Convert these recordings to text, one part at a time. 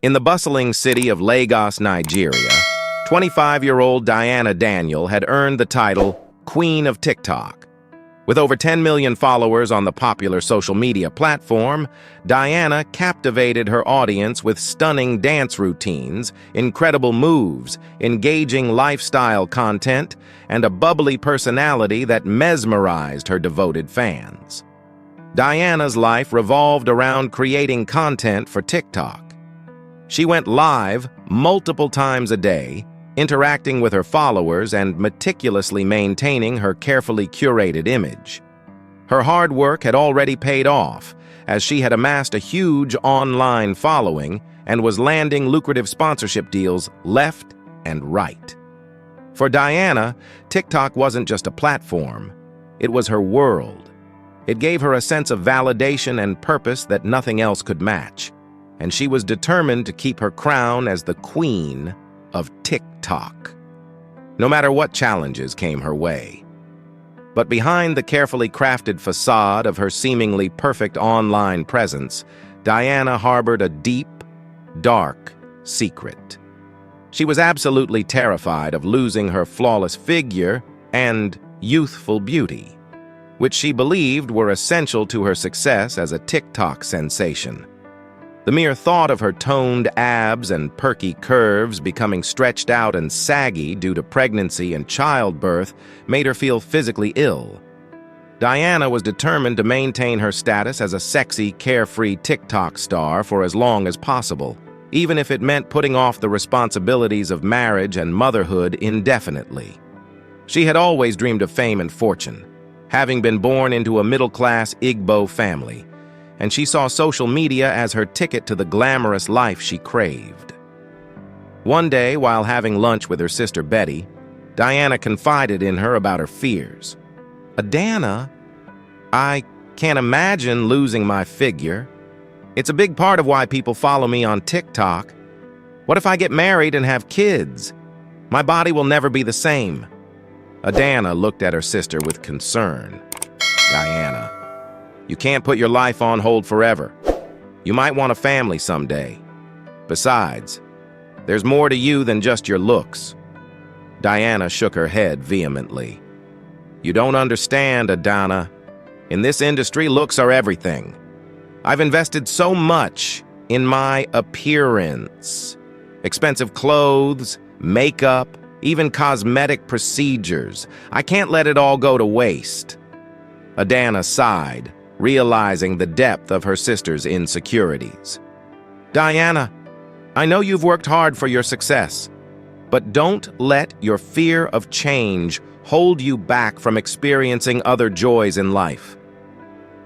In the bustling city of Lagos, Nigeria, 25-year-old Diana Daniel had earned the title Queen of TikTok. With over 10 million followers on the popular social media platform, Diana captivated her audience with stunning dance routines, incredible moves, engaging lifestyle content, and a bubbly personality that mesmerized her devoted fans. Diana's life revolved around creating content for TikTok. She went live multiple times a day, interacting with her followers and meticulously maintaining her carefully curated image. Her hard work had already paid off, as she had amassed a huge online following and was landing lucrative sponsorship deals left and right. For Diana, TikTok wasn't just a platform, it was her world. It gave her a sense of validation and purpose that nothing else could match, and she was determined to keep her crown as the queen of TikTok, no matter what challenges came her way. But behind the carefully crafted facade of her seemingly perfect online presence, Diana harbored a deep, dark secret. She was absolutely terrified of losing her flawless figure and youthful beauty, which she believed were essential to her success as a TikTok sensation. The mere thought of her toned abs and perky curves becoming stretched out and saggy due to pregnancy and childbirth made her feel physically ill. Diana was determined to maintain her status as a sexy, carefree TikTok star for as long as possible, even if it meant putting off the responsibilities of marriage and motherhood indefinitely. She had always dreamed of fame and fortune, having been born into a middle-class Igbo family, and she saw social media as her ticket to the glamorous life she craved. One day, while having lunch with her sister Betty, Diana confided in her about her fears. "Adana, I can't imagine losing my figure. It's a big part of why people follow me on TikTok. What if I get married and have kids? My body will never be the same." Adana looked at her sister with concern. "Diana, you can't put your life on hold forever. You might want a family someday. Besides, there's more to you than just your looks." Diana shook her head vehemently. "You don't understand, Adana. In this industry, looks are everything. I've invested so much in my appearance. Expensive clothes, makeup, even cosmetic procedures. I can't let it all go to waste." Adana sighed, realizing the depth of her sister's insecurities. "Diana, I know you've worked hard for your success, but don't let your fear of change hold you back from experiencing other joys in life."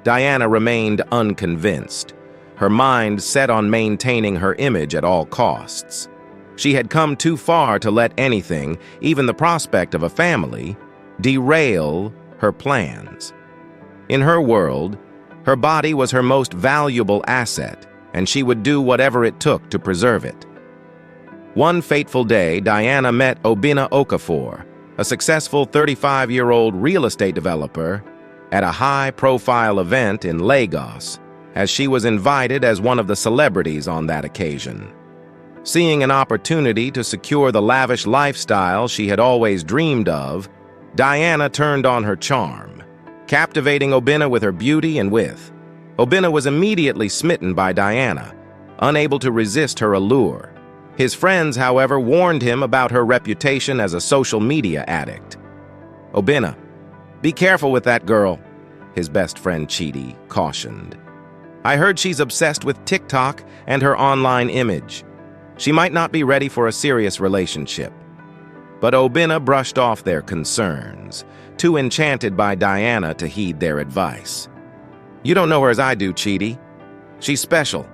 Diana remained unconvinced, her mind set on maintaining her image at all costs. She had come too far to let anything, even the prospect of a family, derail her plans. In her world, her body was her most valuable asset, and she would do whatever it took to preserve it. One fateful day, Diana met Obinna Okafor, a successful 35-year-old real estate developer, at a high-profile event in Lagos, as she was invited as one of the celebrities on that occasion. Seeing an opportunity to secure the lavish lifestyle she had always dreamed of, Diana turned on her charm, captivating Obinna with her beauty and wit. Obinna was immediately smitten by Diana, unable to resist her allure. His friends, however, warned him about her reputation as a social media addict. "Obinna, be careful with that girl," his best friend Chidi cautioned. "I heard she's obsessed with TikTok and her online image. She might not be ready for a serious relationship." But Obinna brushed off their concerns, too enchanted by Diana to heed their advice. "You don't know her as I do, Chidi. She's special,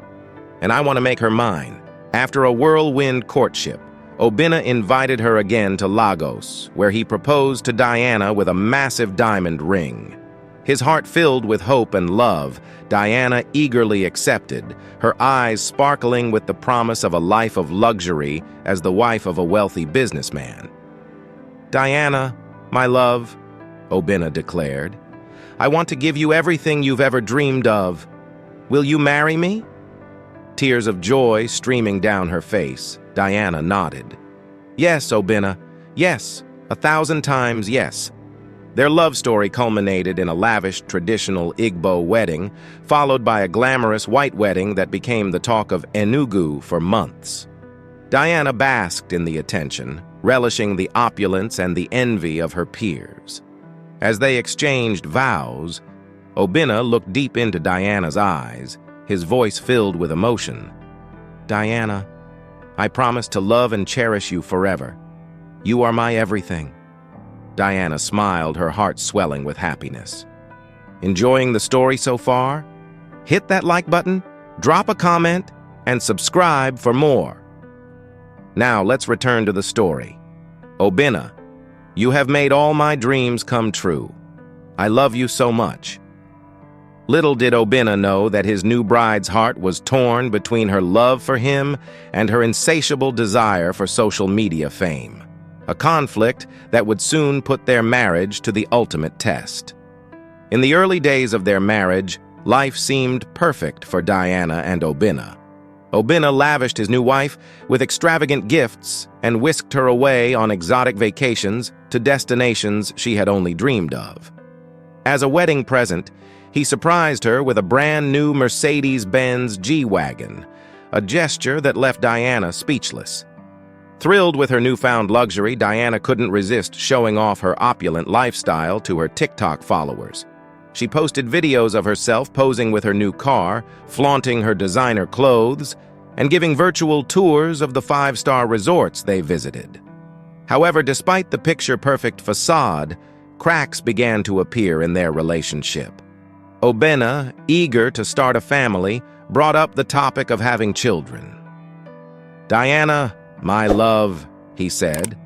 and I want to make her mine." After a whirlwind courtship, Obinna invited her again to Lagos, where he proposed to Diana with a massive diamond ring. His heart filled with hope and love, Diana eagerly accepted, her eyes sparkling with the promise of a life of luxury as the wife of a wealthy businessman. "Diana, my love," Obinna declared, "I want to give you everything you've ever dreamed of. Will you marry me?" tears of joy streaming down her face. Diana nodded. Yes, Obinna. Yes. 1,000 times yes. Their love story culminated in a lavish, traditional Igbo wedding, followed by a glamorous white wedding that became the talk of Enugu for months. Diana basked in the attention, relishing the opulence and the envy of her peers. As they exchanged vows, Obinna looked deep into Diana's eyes, his voice filled with emotion. Diana, I promise to love and cherish you forever. You are my everything. Diana smiled, her heart swelling with happiness. Enjoying the story so far? Hit that like button, drop a comment, and subscribe for more. Now let's return to the story. Obinna, you have made all my dreams come true. I love you so much. Little did Obinna know that his new bride's heart was torn between her love for him and her insatiable desire for social media fame. A conflict that would soon put their marriage to the ultimate test. In the early days of their marriage, life seemed perfect for Diana and Obinna. Obinna lavished his new wife with extravagant gifts and whisked her away on exotic vacations to destinations she had only dreamed of. As a wedding present, he surprised her with a brand new Mercedes-Benz G-Wagon, a gesture that left Diana speechless. Thrilled with her newfound luxury, Diana couldn't resist showing off her opulent lifestyle to her TikTok followers. She posted videos of herself posing with her new car, flaunting her designer clothes, and giving virtual tours of the 5-star resorts they visited. However, despite the picture-perfect facade, cracks began to appear in their relationship. Obinna, eager to start a family, brought up the topic of having children. Diana, my love, he said,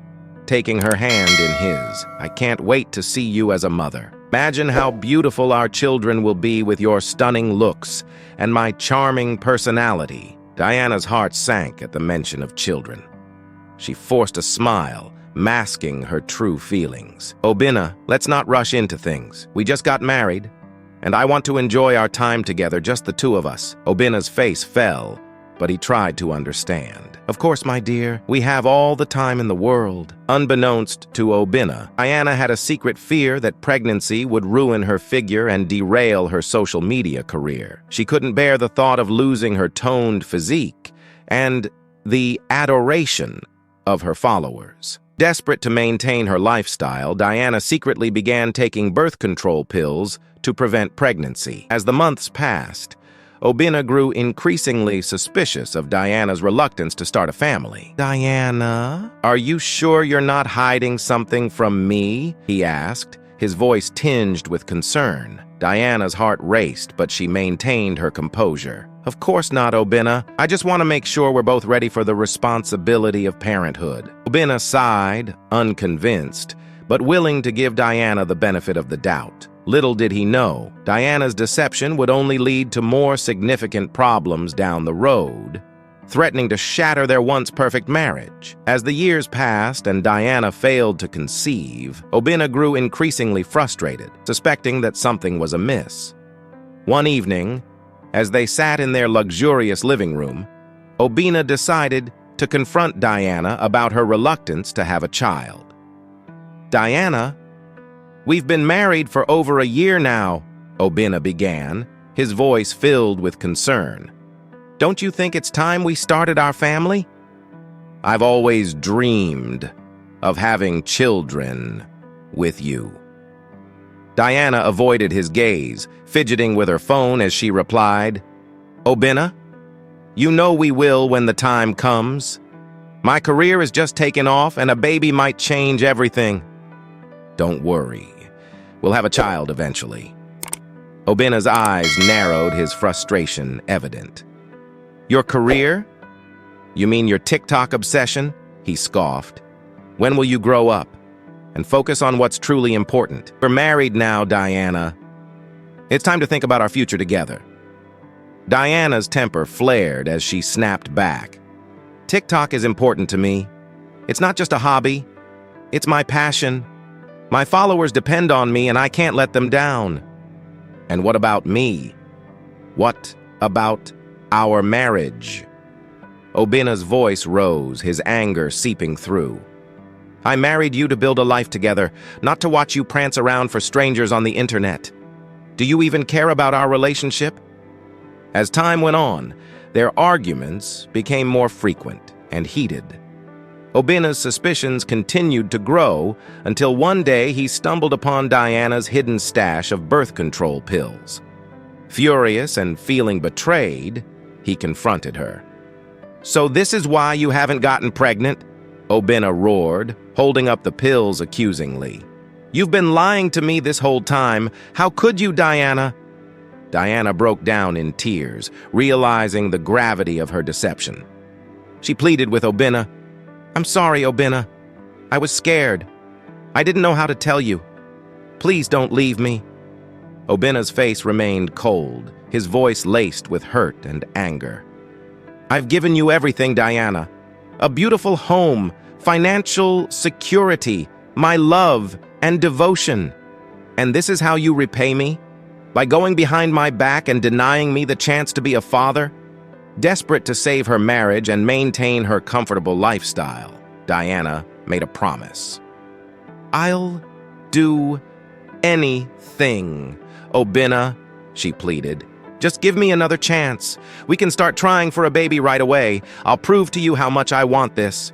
taking her hand in his, I can't wait to see you as a mother. Imagine how beautiful our children will be with your stunning looks and my charming personality. Diana's heart sank at the mention of children. She forced a smile, masking her true feelings. Obinna, let's not rush into things. We just got married, and I want to enjoy our time together, just the two of us. Obinna's face fell, but he tried to understand. Of course, my dear, we have all the time in the world. Unbeknownst to Obinna, Diana had a secret fear that pregnancy would ruin her figure and derail her social media career. She couldn't bear the thought of losing her toned physique and the adoration of her followers. Desperate to maintain her lifestyle, Diana secretly began taking birth control pills to prevent pregnancy. As the months passed, Obinna grew increasingly suspicious of Diana's reluctance to start a family. Diana, are you sure you're not hiding something from me? He asked, his voice tinged with concern. Diana's heart raced, but she maintained her composure. Of course not, Obinna. I just want to make sure we're both ready for the responsibility of parenthood. Obinna sighed, unconvinced, but willing to give Diana the benefit of the doubt. Little did he know, Diana's deception would only lead to more significant problems down the road, threatening to shatter their once perfect marriage. As the years passed and Diana failed to conceive, Obinna grew increasingly frustrated, suspecting that something was amiss. One evening, as they sat in their luxurious living room, Obinna decided to confront Diana about her reluctance to have a child. Diana, we've been married for over a year now, Obinna began, his voice filled with concern. Don't you think it's time we started our family? I've always dreamed of having children with you. Diana avoided his gaze, fidgeting with her phone as she replied, Obinna, you know we will when the time comes. My career is just taking off and a baby might change everything. Don't worry. We'll have a child eventually. Obinna's eyes narrowed, his frustration evident. Your career? You mean your TikTok obsession? He scoffed. When will you grow up and focus on what's truly important? We're married now, Diana. It's time to think about our future together. Diana's temper flared as she snapped back. TikTok is important to me. It's not just a hobby. It's my passion. My followers depend on me and I can't let them down. And what about me? What about Our marriage. Obina's voice rose, his anger seeping through. I married you to build a life together, not to watch you prance around for strangers on the internet. Do you even care about our relationship? As time went on, their arguments became more frequent and heated. Obina's suspicions continued to grow until one day he stumbled upon Diana's hidden stash of birth control pills. Furious and feeling betrayed, he confronted her. So this is why you haven't gotten pregnant? Obina roared, holding up the pills accusingly. You've been lying to me this whole time. How could you, Diana? Diana broke down in tears, realizing the gravity of her deception. She pleaded with Obina. I'm sorry, Obina. I was scared. I didn't know how to tell you. Please don't leave me. Obina's face remained cold, his voice laced with hurt and anger. I've given you everything, Diana. A beautiful home, financial security, my love and devotion. And this is how you repay me? By going behind my back and denying me the chance to be a father? Desperate to save her marriage and maintain her comfortable lifestyle, Diana made a promise. I'll do anything, Obina, she pleaded. Just give me another chance. We can start trying for a baby right away. I'll prove to you how much I want this.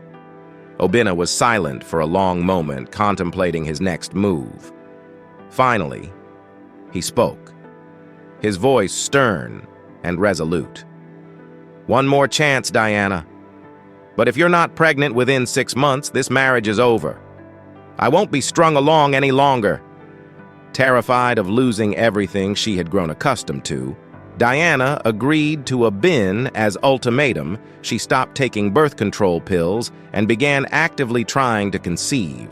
Obina was silent for a long moment, contemplating his next move. Finally, he spoke, his voice stern and resolute. One more chance, Diana. But if you're not pregnant within 6 months, this marriage is over. I won't be strung along any longer. Terrified of losing everything she had grown accustomed to, Diana agreed to a bin as ultimatum. She stopped taking birth control pills and began actively trying to conceive.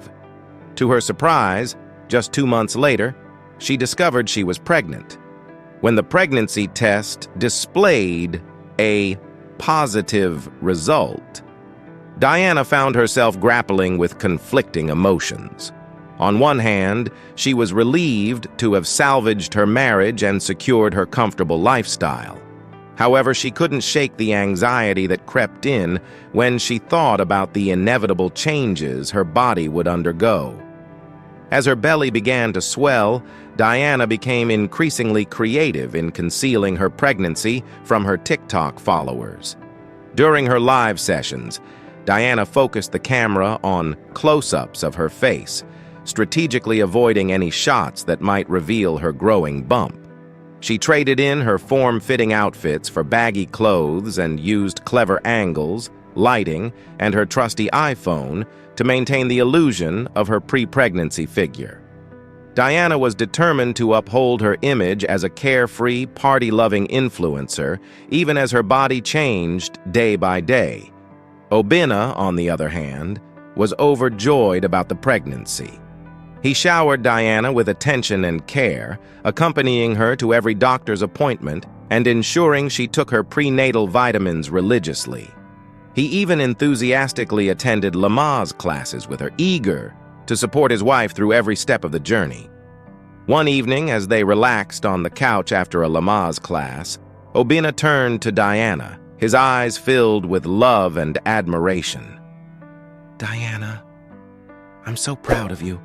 To her surprise, just 2 months later, she discovered she was pregnant. When the pregnancy test displayed a positive result, Diana found herself grappling with conflicting emotions. On one hand, she was relieved to have salvaged her marriage and secured her comfortable lifestyle. However, she couldn't shake the anxiety that crept in when she thought about the inevitable changes her body would undergo. As her belly began to swell, Diana became increasingly creative in concealing her pregnancy from her TikTok followers. During her live sessions, Diana focused the camera on close-ups of her face, strategically avoiding any shots that might reveal her growing bump. She traded in her form-fitting outfits for baggy clothes and used clever angles, lighting, and her trusty iPhone to maintain the illusion of her pre-pregnancy figure. Diana was determined to uphold her image as a carefree, party-loving influencer, even as her body changed day by day. Obina, on the other hand, was overjoyed about the pregnancy. He showered Diana with attention and care, accompanying her to every doctor's appointment and ensuring she took her prenatal vitamins religiously. He even enthusiastically attended Lamaze classes with her, eager to support his wife through every step of the journey. One evening, as they relaxed on the couch after a Lamaze class, Obina turned to Diana, his eyes filled with love and admiration. Diana, I'm so proud of you,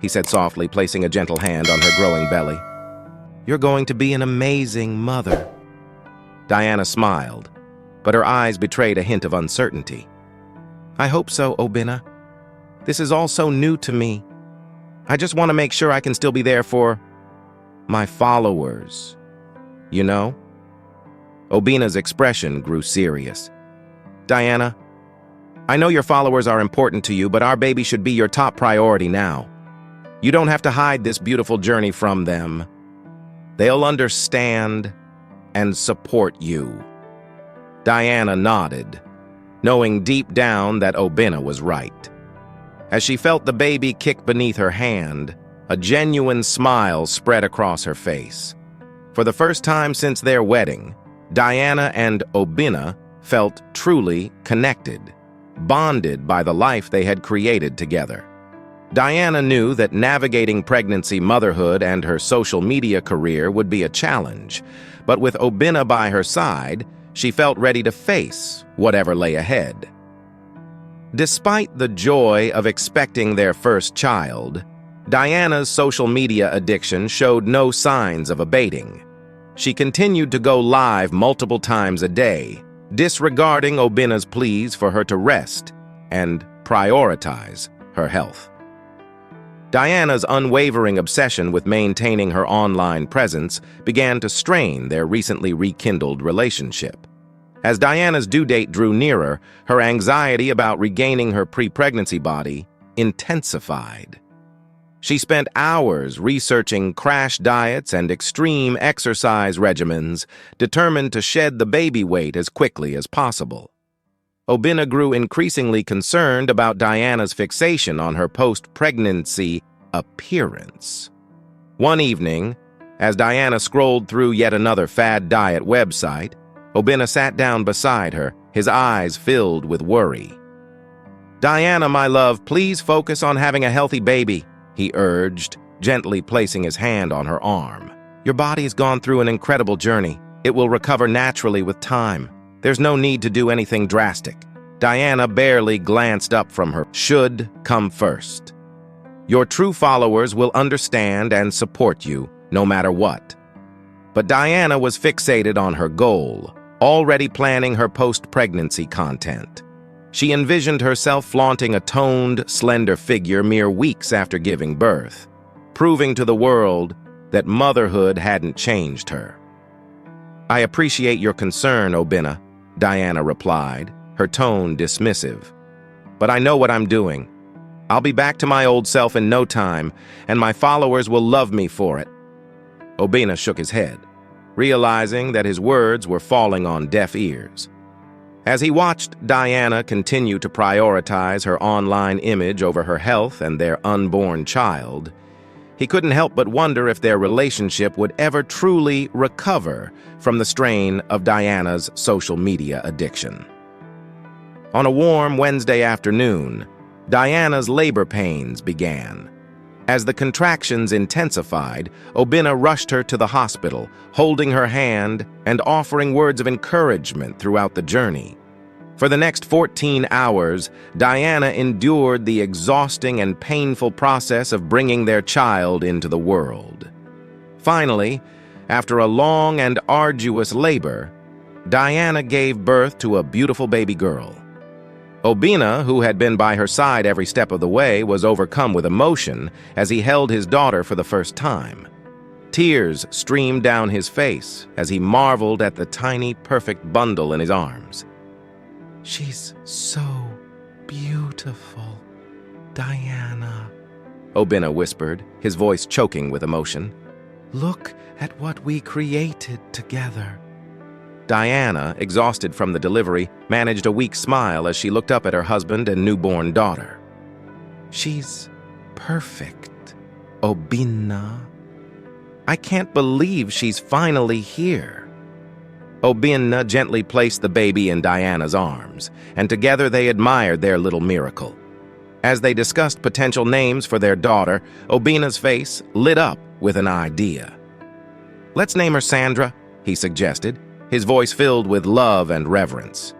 he said softly, placing a gentle hand on her growing belly. You're going to be an amazing mother. Diana smiled, but her eyes betrayed a hint of uncertainty. I hope so, Obina. This is all so new to me. I just want to make sure I can still be there for my followers, you know? Obina's expression grew serious. Diana, I know your followers are important to you, but our baby should be your top priority now. You don't have to hide this beautiful journey from them. They'll understand and support you. Diana nodded, knowing deep down that Obina was right. As she felt the baby kick beneath her hand, a genuine smile spread across her face. For the first time since their wedding, Diana and Obina felt truly connected, bonded by the life they had created together. Diana knew that navigating pregnancy, motherhood, and her social media career would be a challenge, but with Obina by her side, she felt ready to face whatever lay ahead. Despite the joy of expecting their first child, Diana's social media addiction showed no signs of abating. She continued to go live multiple times a day, disregarding Obinna's pleas for her to rest and prioritize her health. Diana's unwavering obsession with maintaining her online presence began to strain their recently rekindled relationship. As Diana's due date drew nearer, her anxiety about regaining her pre-pregnancy body intensified. She spent hours researching crash diets and extreme exercise regimens, determined to shed the baby weight as quickly as possible. Obinna grew increasingly concerned about Diana's fixation on her post-pregnancy appearance. One evening, as Diana scrolled through yet another fad diet website, Obinna sat down beside her, his eyes filled with worry. "Diana, my love, please focus on having a healthy baby," he urged, gently placing his hand on her arm. "Your body has gone through an incredible journey. It will recover naturally with time. There's no need to do anything drastic." Diana barely glanced up from her "should come first." "Your true followers will understand and support you, no matter what." But Diana was fixated on her goal, already planning her post-pregnancy content. She envisioned herself flaunting a toned, slender figure mere weeks after giving birth, proving to the world that motherhood hadn't changed her. "I appreciate your concern, Obinna," Diana replied, her tone dismissive. "But I know what I'm doing. I'll be back to my old self in no time, and my followers will love me for it." Obinna shook his head, realizing that his words were falling on deaf ears. As he watched Diana continue to prioritize her online image over her health and their unborn child, he couldn't help but wonder if their relationship would ever truly recover from the strain of Diana's social media addiction. On a warm Wednesday afternoon, Diana's labor pains began. As the contractions intensified, Obinna rushed her to the hospital, holding her hand and offering words of encouragement throughout the journey. For the next 14 hours, Diana endured the exhausting and painful process of bringing their child into the world. Finally, after a long and arduous labor, Diana gave birth to a beautiful baby girl. Obinna, who had been by her side every step of the way, was overcome with emotion as he held his daughter for the first time. Tears streamed down his face as he marveled at the tiny, perfect bundle in his arms. "She's so beautiful, Diana," Obinna whispered, his voice choking with emotion. "Look at what we created together." Diana, exhausted from the delivery, managed a weak smile as she looked up at her husband and newborn daughter. "She's perfect, Obinna. I can't believe she's finally here." Obinna gently placed the baby in Diana's arms, and together they admired their little miracle. As they discussed potential names for their daughter, Obinna's face lit up with an idea. "Let's name her Sandra," he suggested, his voice filled with love and reverence.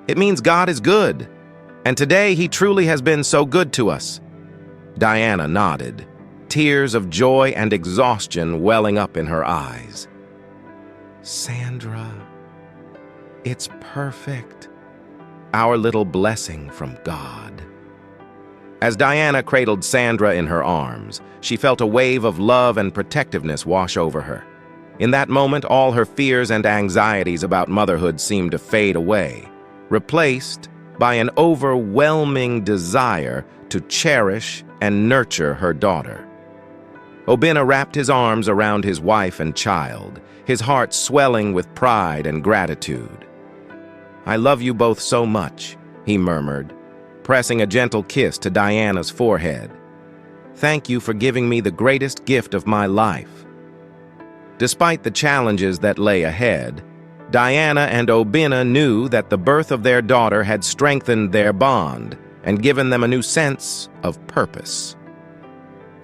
"It means God is good, and today he truly has been so good to us." Diana nodded, tears of joy and exhaustion welling up in her eyes. "Sandra, it's perfect. Our little blessing from God." As Diana cradled Sandra in her arms, she felt a wave of love and protectiveness wash over her. In that moment, all her fears and anxieties about motherhood seemed to fade away, replaced by an overwhelming desire to cherish and nurture her daughter. Obinna wrapped his arms around his wife and child, his heart swelling with pride and gratitude. "I love you both so much," he murmured, pressing a gentle kiss to Diana's forehead. "Thank you for giving me the greatest gift of my life." Despite the challenges that lay ahead, Diana and Obinna knew that the birth of their daughter had strengthened their bond and given them a new sense of purpose.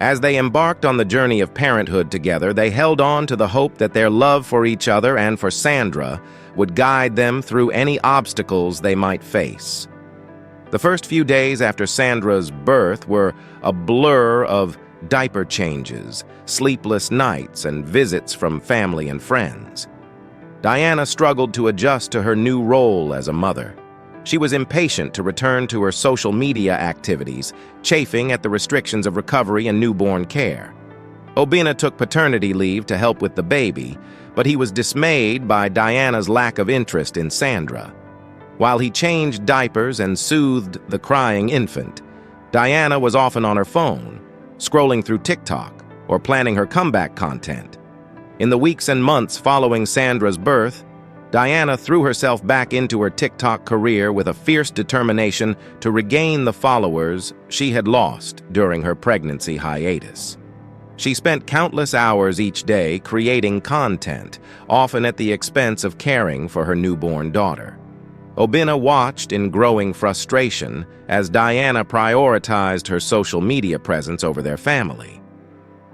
As they embarked on the journey of parenthood together, they held on to the hope that their love for each other and for Sandra would guide them through any obstacles they might face. The first few days after Sandra's birth were a blur of diaper changes, sleepless nights, and visits from family and friends. Diana struggled to adjust to her new role as a mother. She was impatient to return to her social media activities, chafing at the restrictions of recovery and newborn care. Obinna took paternity leave to help with the baby, but he was dismayed by Diana's lack of interest in Sandra. While he changed diapers and soothed the crying infant, Diana was often on her phone, scrolling through TikTok or planning her comeback content. In the weeks and months following Sandra's birth, Diana threw herself back into her TikTok career with a fierce determination to regain the followers she had lost during her pregnancy hiatus. She spent countless hours each day creating content, often at the expense of caring for her newborn daughter. Obinna watched in growing frustration as Diana prioritized her social media presence over their family.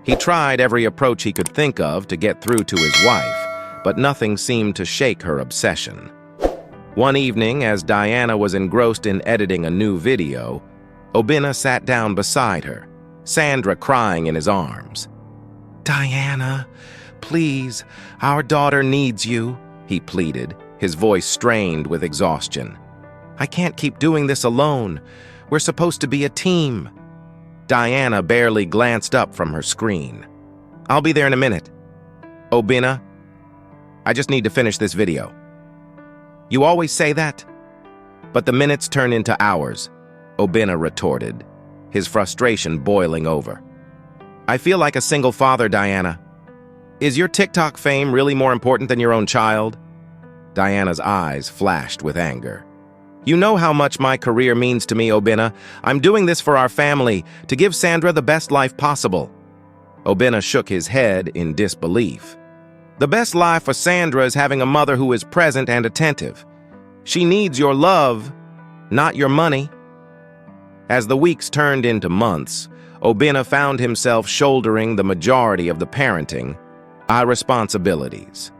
He tried every approach he could think of to get through to his wife, but nothing seemed to shake her obsession. One evening, as Diana was engrossed in editing a new video, Obinna sat down beside her, Sandra crying in his arms. "Diana, please, our daughter needs you," he pleaded, his voice strained with exhaustion. "I can't keep doing this alone. We're supposed to be a team." Diana barely glanced up from her screen. "I'll be there in a minute." "Obinna, I just need to finish this video." "You always say that." "But the minutes turn into hours," Obinna retorted, his frustration boiling over. "I feel like a single father, Diana. Is your TikTok fame really more important than your own child?" Diana's eyes flashed with anger. "You know how much my career means to me, Obinna. I'm doing this for our family, to give Sandra the best life possible." Obinna shook his head in disbelief. "The best life for Sandra is having a mother who is present and attentive. She needs your love, not your money." As the weeks turned into months, Obinna found himself shouldering the majority of the parenting responsibilities.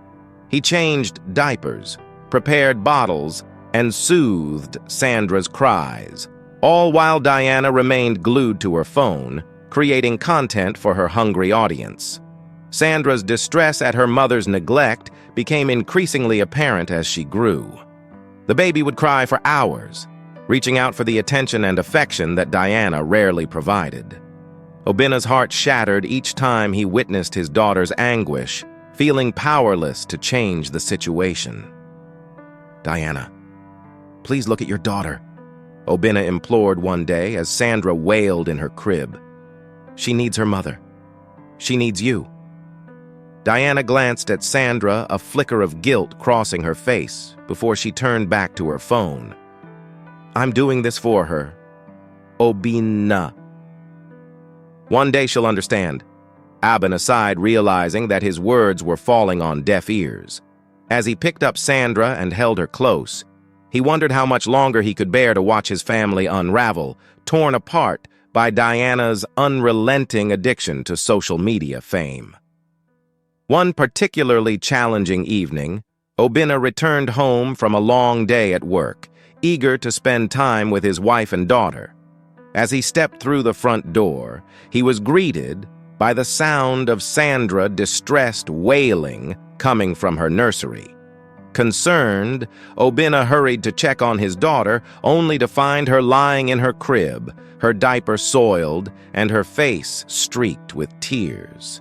He changed diapers, prepared bottles, and soothed Sandra's cries, all while Diana remained glued to her phone, creating content for her hungry audience. Sandra's distress at her mother's neglect became increasingly apparent as she grew. The baby would cry for hours, reaching out for the attention and affection that Diana rarely provided. Obinna's heart shattered each time he witnessed his daughter's anguish, feeling powerless to change the situation. "Diana, please look at your daughter," Obinna implored one day as Sandra wailed in her crib. "She needs her mother. She needs you." Diana glanced at Sandra, a flicker of guilt crossing her face, before she turned back to her phone. "I'm doing this for her, Obinna. One day she'll understand," Abin aside, realizing that his words were falling on deaf ears. As he picked up Sandra and held her close, he wondered how much longer he could bear to watch his family unravel, torn apart by Diana's unrelenting addiction to social media fame. One particularly challenging evening, Obinna returned home from a long day at work, eager to spend time with his wife and daughter. As he stepped through the front door, he was greeted by the sound of Sandra distressed wailing coming from her nursery. Concerned, Obinna hurried to check on his daughter, only to find her lying in her crib, her diaper soiled and her face streaked with tears.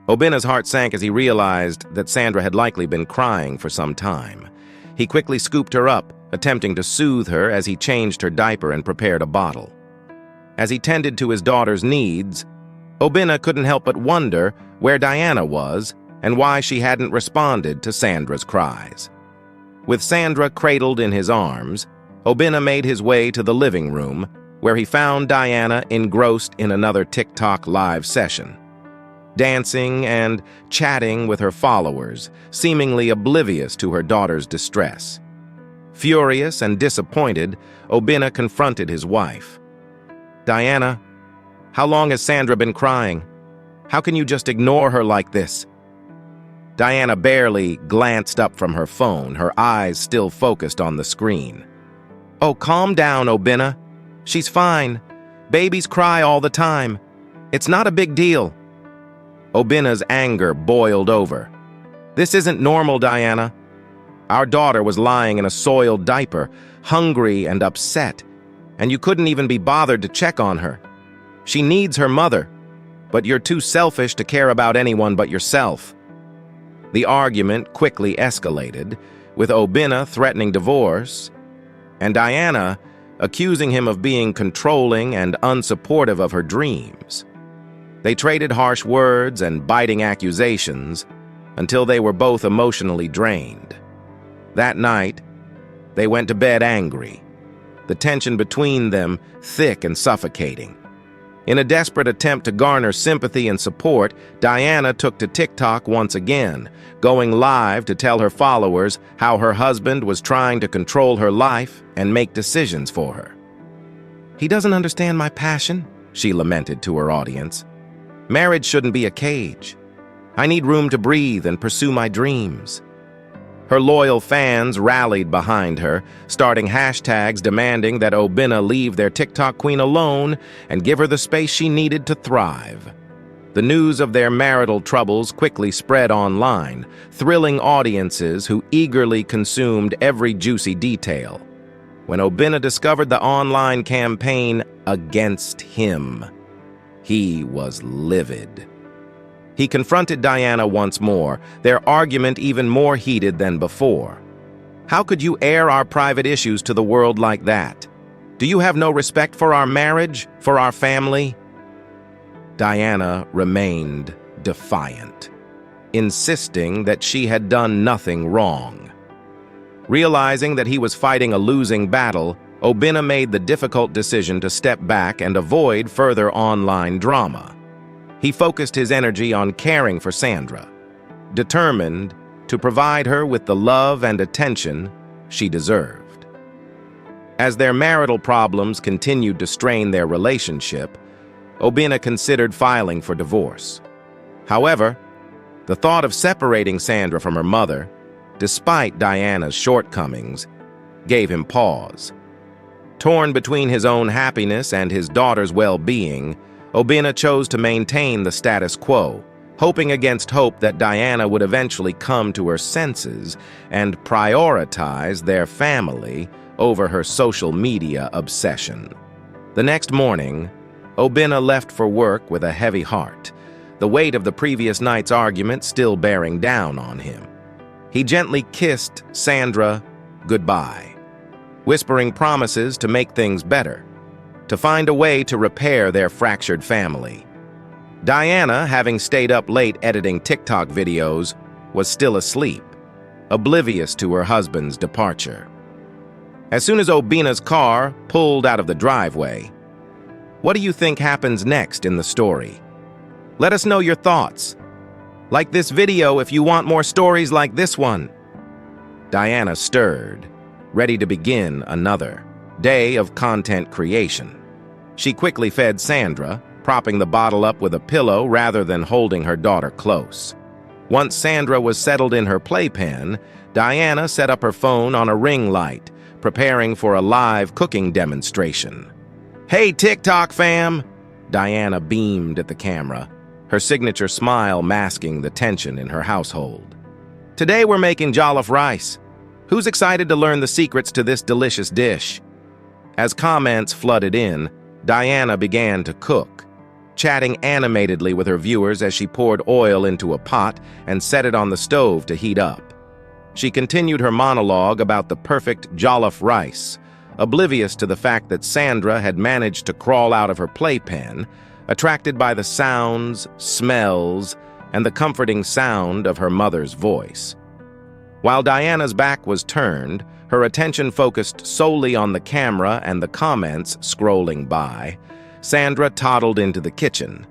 Obinna's heart sank as he realized that Sandra had likely been crying for some time. He quickly scooped her up, attempting to soothe her as he changed her diaper and prepared a bottle. As he tended to his daughter's needs, Obinna couldn't help but wonder where Diana was and why she hadn't responded to Sandra's cries. With Sandra cradled in his arms, Obinna made his way to the living room, where he found Diana engrossed in another TikTok live session, dancing and chatting with her followers, seemingly oblivious to her daughter's distress. Furious and disappointed, Obinna confronted his wife. "Diana, How long has Sandra been crying? How can you just ignore her like this? Diana barely glanced up from her phone, her eyes still focused on the screen. Oh, calm down, Obinna. She's fine. Babies cry all the time. It's not a big deal. Obinna's anger boiled over. This isn't normal, Diana. Our daughter was lying in a soiled diaper, hungry and upset, and you couldn't even be bothered to check on her. She needs her mother, but you're too selfish to care about anyone but yourself. The argument quickly escalated, with Obinna threatening divorce, and Diana accusing him of being controlling and unsupportive of her dreams. They traded harsh words and biting accusations until they were both emotionally drained. That night, they went to bed angry, the tension between them thick and suffocating. In a desperate attempt to garner sympathy and support, Diana took to TikTok once again, going live to tell her followers how her husband was trying to control her life and make decisions for her. He doesn't understand my passion, she lamented to her audience. Marriage shouldn't be a cage. I need room to breathe and pursue my dreams. Her loyal fans rallied behind her, starting hashtags demanding that Obinna leave their TikTok queen alone and give her the space she needed to thrive. The news of their marital troubles quickly spread online, thrilling audiences who eagerly consumed every juicy detail. When Obinna discovered the online campaign against him, he was livid. He confronted Diana once more, their argument even more heated than before. How could you air our private issues to the world like that? Do you have no respect for our marriage, for our family? Diana remained defiant, insisting that she had done nothing wrong. Realizing that he was fighting a losing battle, Obinna made the difficult decision to step back and avoid further online drama. He focused his energy on caring for Sandra, determined to provide her with the love and attention she deserved. As their marital problems continued to strain their relationship, Obinna considered filing for divorce. However, the thought of separating Sandra from her mother, despite Diana's shortcomings, gave him pause. Torn between his own happiness and his daughter's well-being, Obinna chose to maintain the status quo, hoping against hope that Diana would eventually come to her senses and prioritize their family over her social media obsession. The next morning, Obinna left for work with a heavy heart, the weight of the previous night's argument still bearing down on him. He gently kissed Sandra goodbye, whispering promises to make things better, to find a way to repair their fractured family. Diana, having stayed up late editing TikTok videos, was still asleep, oblivious to her husband's departure. As soon as Obinna's car pulled out of the driveway, what do you think happens next in the story? Let us know your thoughts. Like this video if you want more stories like this one. Diana stirred, ready to begin another day of content creation. She quickly fed Sandra, propping the bottle up with a pillow rather than holding her daughter close. Once Sandra was settled in her playpen, Diana set up her phone on a ring light, preparing for a live cooking demonstration. Hey, TikTok fam! Diana beamed at the camera, her signature smile masking the tension in her household. Today we're making jollof rice. Who's excited to learn the secrets to this delicious dish? As comments flooded in, Diana began to cook, chatting animatedly with her viewers as she poured oil into a pot and set it on the stove to heat up. She continued her monologue about the perfect jollof rice, oblivious to the fact that Sandra had managed to crawl out of her playpen, attracted by the sounds, smells, and the comforting sound of her mother's voice. While Diana's back was turned, her attention focused solely on the camera and the comments scrolling by, Sandra toddled into the kitchen.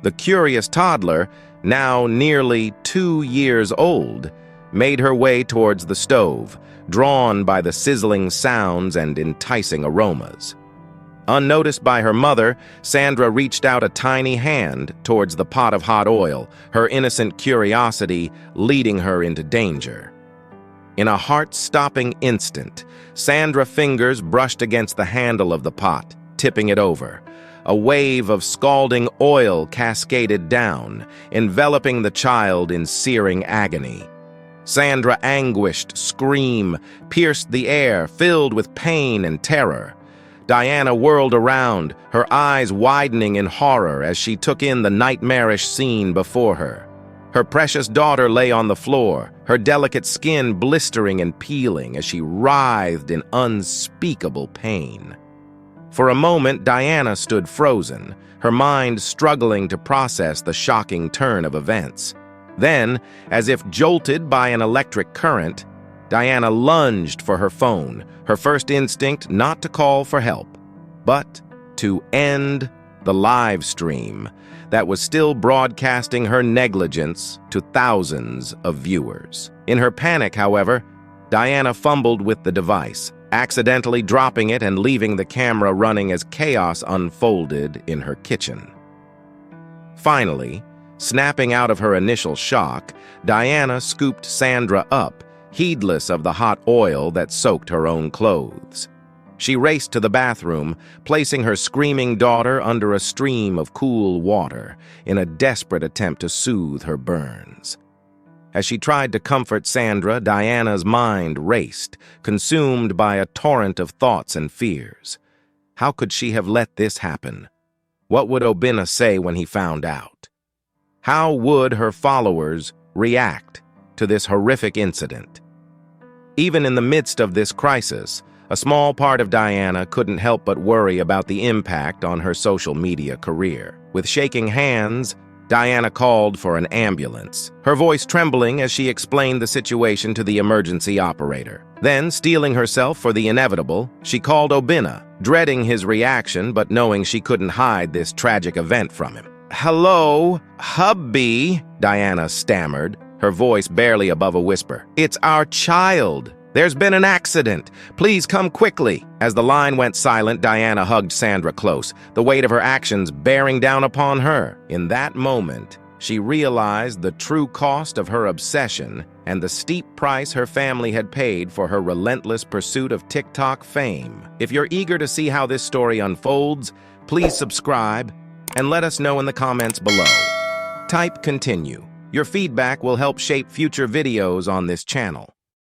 The curious toddler, now nearly 2 years old, made her way towards the stove, drawn by the sizzling sounds and enticing aromas. Unnoticed by her mother, Sandra reached out a tiny hand towards the pot of hot oil, her innocent curiosity leading her into danger. In a heart-stopping instant, Sandra's fingers brushed against the handle of the pot, tipping it over. A wave of scalding oil cascaded down, enveloping the child in searing agony. Sandra's anguished scream pierced the air, filled with pain and terror. Diana whirled around, her eyes widening in horror as she took in the nightmarish scene before her. Her precious daughter lay on the floor, her delicate skin blistering and peeling as she writhed in unspeakable pain. For a moment, Diana stood frozen, her mind struggling to process the shocking turn of events. Then, as if jolted by an electric current, Diana lunged for her phone, her first instinct not to call for help, but to end the live stream that was still broadcasting her negligence to thousands of viewers. In her panic, however, Diana fumbled with the device, accidentally dropping it and leaving the camera running as chaos unfolded in her kitchen. Finally, snapping out of her initial shock, Diana scooped Sandra up, heedless of the hot oil that soaked her own clothes. She raced to the bathroom, placing her screaming daughter under a stream of cool water in a desperate attempt to soothe her burns. As she tried to comfort Sandra, Diana's mind raced, consumed by a torrent of thoughts and fears. How could she have let this happen? What would Obinna say when he found out? How would her followers react to this horrific incident? Even in the midst of this crisis, a small part of Diana couldn't help but worry about the impact on her social media career. With shaking hands, Diana called for an ambulance, her voice trembling as she explained the situation to the emergency operator. Then, steeling herself for the inevitable, she called Obinna, dreading his reaction but knowing she couldn't hide this tragic event from him. "Hello, hubby," Diana stammered, her voice barely above a whisper. "It's our child. There's been an accident. Please come quickly." As the line went silent, Diana hugged Sandra close, the weight of her actions bearing down upon her. In that moment, she realized the true cost of her obsession and the steep price her family had paid for her relentless pursuit of TikTok fame. If you're eager to see how this story unfolds, please subscribe and let us know in the comments below. Type continue. Your feedback will help shape future videos on this channel.